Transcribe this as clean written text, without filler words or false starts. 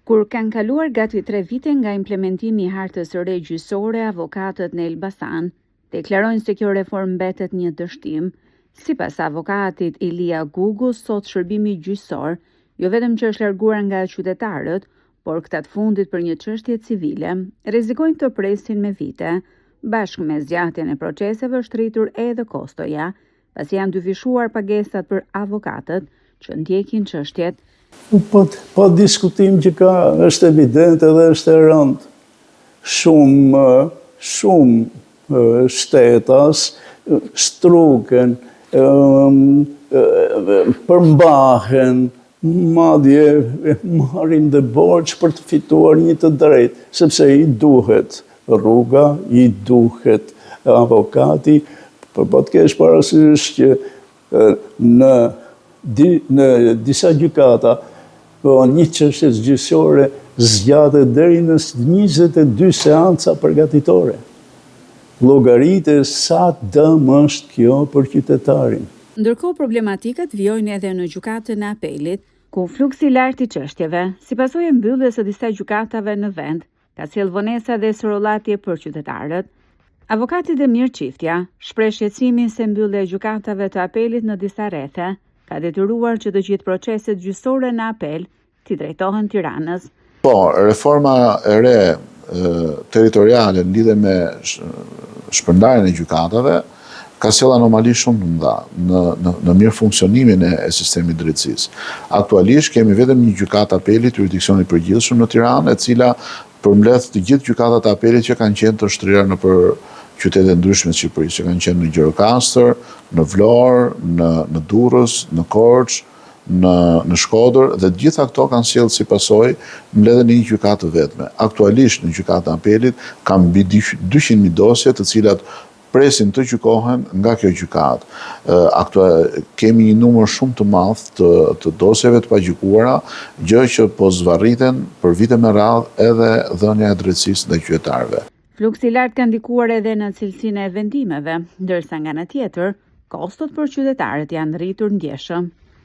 Kur kanë kaluar gati 3 vite nga implementimi i hartës së re gjyqësore, avokatët në Elbasan deklarojnë se kjo reformë mbetet një dështim. Sipas avokatit Ilia Gugu, sot shërbimi gjyqësor jo vetëm që është larguar nga qytetarët, por këta të fundit për një çështje civile rrezikojnë të presin me vite. Bashkë me zgjatjen e proceseve është rritur edhe kostoja, pasi janë dyfishuar pagesat për avokatët që ndjekin çështjet. Pa diskutim që ka, është evident edhe është e rëndë. Shumë shtetas struken, përmbahen, madje marrin dhe borx për të fituar një të drejtë, sepse i duhet rruga, i duhet avokati, për po të kesh parasysh që në disa gjykata, një çështje gjyqësore zgjatet deri në 22 seanca përgatitore. Llogaritë sa dëm është kjo për qytetarin. Ndërkohë problematikat vijojnë edhe në gjykatën e apelit, ku fluksi i lartë i çështjeve, si pasojë mbylljes së disa gjykatave në vend, ka sjellë vonesa dhe sërollatje për qytetarët. Avokati Demir Çiftja shpreh shqetësimin se mbyllja e gjykatave të apelit në disa rrethe ka detyruar që të gjithë proceset gjyqësore në apel t'i drejtohen Tiranës. Po, reforma e re territoriale në lidhje me shpërndarjen e gjykatave ka sjellë anomali shumë të mëdha në mirë funksionimin e sistemit drejtësisë. Aktualisht kemi vetëm një gjykatë apelit, jurisdiksion i përgjithshëm në Tiranë, e cila përmbledh të gjithë gjykatat e apelit që kanë qenë të shtrirë nëpër qytete ndryshme të Shqipërisë, që kanë qenë në Gjirokastër, në Vlorë, në Durrës, në Korçë, në Shkodër, dhe gjitha këto kanë sjellë si pasojë mbledhjen e një gjykate të vetme. Aktualisht në gjykatën e apelit ka mbi 200.000 dosje të cilat presin të gjykohen nga kjo gjykatë. Kemi një numër shumë të madh të dosjeve të pagjykuara, gjë që po zvarriten për vite me radhë edhe dhënia e drejtësisë ndaj qytetarëve. Fluksi i lartë ka ndikuar edhe në cilësinë e vendimeve, ndërsa nga ana tjetër, kostot për qytetarët janë rritur ndjeshëm.